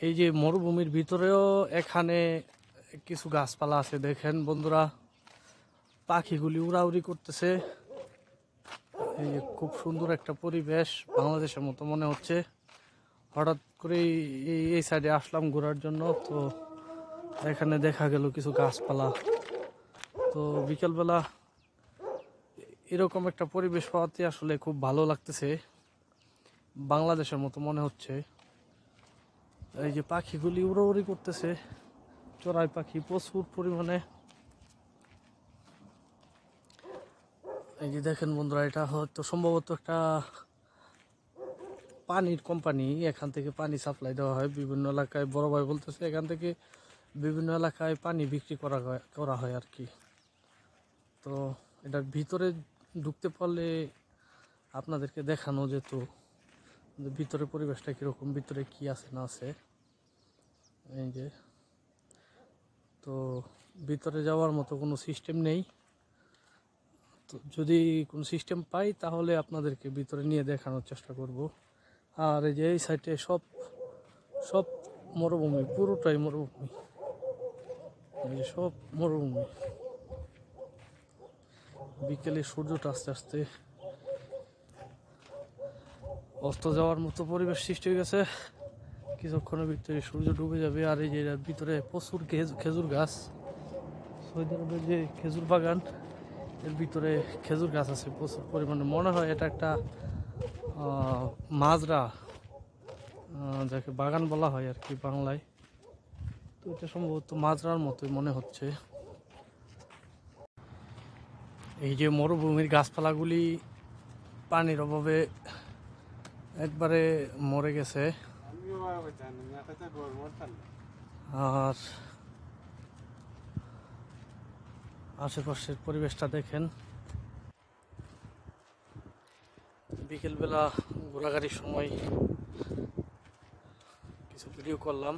এই যে মরুভূমির ভিতরেও এখানে কিছু গাছপালা আছে, দেখেন বন্ধুরা, পাখিগুলি উড়াউড়ি করতেছে। এই যে খুব সুন্দর একটা পরিবেশ, বাংলাদেশের মতো মনে হচ্ছে। হঠাৎ করে এই সাইডে আসলাম ঘোরার জন্য, তো এখানে দেখা গেল কিছু গাছপালা। তো বিকেলবেলা এরকম একটা পরিবেশ পাওয়াতে আসলে খুব ভালো লাগতেছে, বাংলাদেশের মতো মনে হচ্ছে। এই যে পাখিগুলি উড়াউড়ি করতেছে, চড়াই পাখি প্রচুর পরিমাণে। এই যে দেখেন বন্ধুরা, এটা হয়তো সম্ভবত একটা পানির কোম্পানি। এখান থেকে পানি সাপ্লাই দেওয়া হয় বিভিন্ন এলাকায়। বড় ভাই বলতেছে এখান থেকে বিভিন্ন এলাকায় পানি বিক্রি করা হয় আর কি। তো এটার ভিতরে ঢুকতে পারলে আপনাদেরকে দেখানো যেত যে ভিতরে পরিবেশটা কীরকম, ভিতরে কি আছে না আছে। এই যে, তো ভিতরে যাওয়ার মতো কোনো সিস্টেম নেই। তো যদি কোনো সিস্টেম পাই তাহলে আপনাদেরকে ভিতরে নিয়ে দেখানোর চেষ্টা করব। আর এই যে এই সাইডে সব সব মরুভূমি, পুরোটাই মরুভূমি, এই যে সব মরুভূমি। বিকেলে সূর্যটা আস্তে আস্তে অস্ত যাওয়ার মতো পরিবেশ সৃষ্টি হয়ে গেছে। কিছুক্ষণের ভিতরে সূর্য ডুবে যাবে। আর এই যে ভিতরে প্রচুর খেজুর গাছ, সৌদি আরবের যে খেজুর বাগান, এর ভিতরে খেজুর গাছ আছে প্রচুর পরিমাণে। মনে হয় এটা একটা মাজরা, যাকে বাগান বলা হয় আর কি বাংলায়। তো এটা সম্ভবত মাজরার মতোই মনে হচ্ছে। এই যে মরুভূমির গাছপালাগুলি পানির অভাবে একবারে মরে গেছে। আর আশেপাশের পরিবেশটা দেখেন। বিকেলবেলা ঘোরাঘুরির সময় কিছু ভিডিও করলাম।